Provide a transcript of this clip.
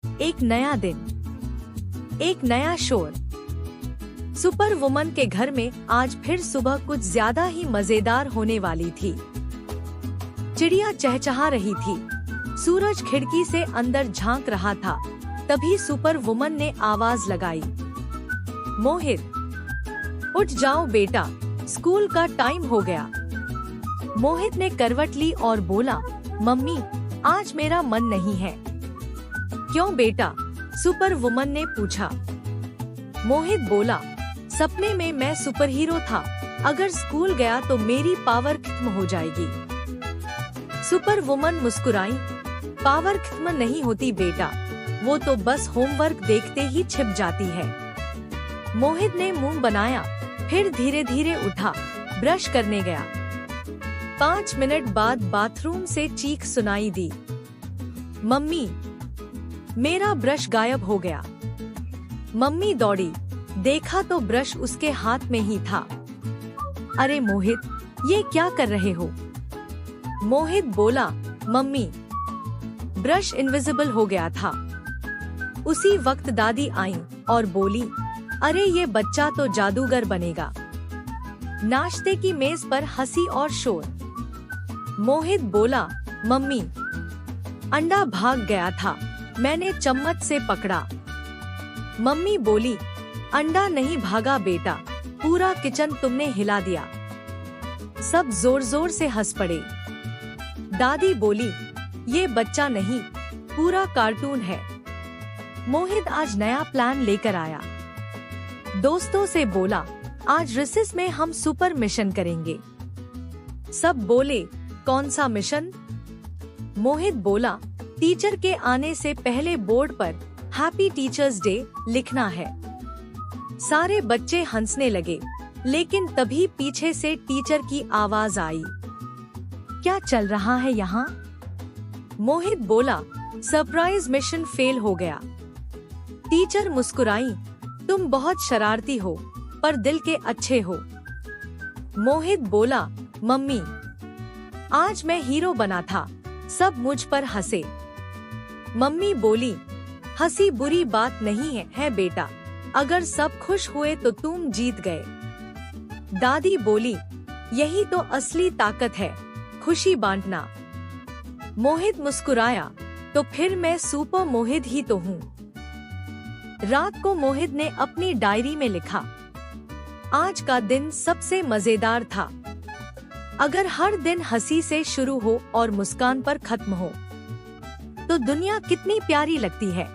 एक नया दिन, एक नया शोर। सुपर वुमन के घर में आज फिर सुबह कुछ ज्यादा ही मजेदार होने वाली थी। चिड़िया चहचहा रही थी, सूरज खिड़की से अंदर झांक रहा था। तभी सुपर वुमन ने आवाज लगाई, मोहित, उठ जाओ बेटा, स्कूल का टाइम हो गया। मोहित ने करवट ली और बोला, मम्मी, आज मेरा मन नहीं है। क्यों बेटा? सुपर वुमन ने पूछा। मोहित बोला, सपने में मैं सुपर हीरो था, अगर स्कूल गया तो मेरी पावर खत्म हो जाएगी। सुपर वुमन मुस्कुराई, पावर खत्म नहीं होती बेटा, वो तो बस होमवर्क देखते ही छिप जाती है। मोहित ने मुंह बनाया, फिर धीरे धीरे उठा, ब्रश करने गया। 5 मिनट बाद बाथरूम से चीख सुनाई दी, मम्मी, मेरा ब्रश गायब हो गया। मम्मी दौड़ी, देखा तो ब्रश उसके हाथ में ही था। अरे मोहित, ये क्या कर रहे हो? मोहित बोला, मम्मी, ब्रश इनविजिबल हो गया था। उसी वक्त दादी आईं और बोली, अरे ये बच्चा तो जादूगर बनेगा। नाश्ते की मेज पर हंसी और शोर। मोहित बोला, मम्मी, अंडा भाग गया था, मैंने चम्मच से पकड़ा। मम्मी बोली, अंडा नहीं भागा बेटा, पूरा किचन तुमने हिला दिया। सब जोर जोर से हंस पड़े। दादी बोली, ये बच्चा नहीं, पूरा कार्टून है। मोहित आज नया प्लान लेकर आया। दोस्तों से बोला, आज रिसेस में हम सुपर मिशन करेंगे। सब बोले, कौन सा मिशन? मोहित बोला, टीचर के आने से पहले बोर्ड पर हैप्पी टीचर्स डे लिखना है। सारे बच्चे हंसने लगे, लेकिन तभी पीछे से टीचर की आवाज आई, क्या चल रहा है यहाँ? मोहित बोला, सरप्राइज मिशन फेल हो गया। टीचर मुस्कुराई, तुम बहुत शरारती हो, पर दिल के अच्छे हो। मोहित बोला, मम्मी, आज मैं हीरो बना था, सब मुझ पर हंसे। मम्मी बोली, हंसी बुरी बात नहीं है बेटा, अगर सब खुश हुए तो तुम जीत गए। दादी बोली, यही तो असली ताकत है, खुशी बांटना। मोहित मुस्कुराया, तो फिर मैं सुपर मोहित ही तो हूँ। रात को मोहित ने अपनी डायरी में लिखा, आज का दिन सबसे मजेदार था। अगर हर दिन हंसी से शुरू हो और मुस्कान पर खत्म हो, तो दुनिया कितनी प्यारी लगती है।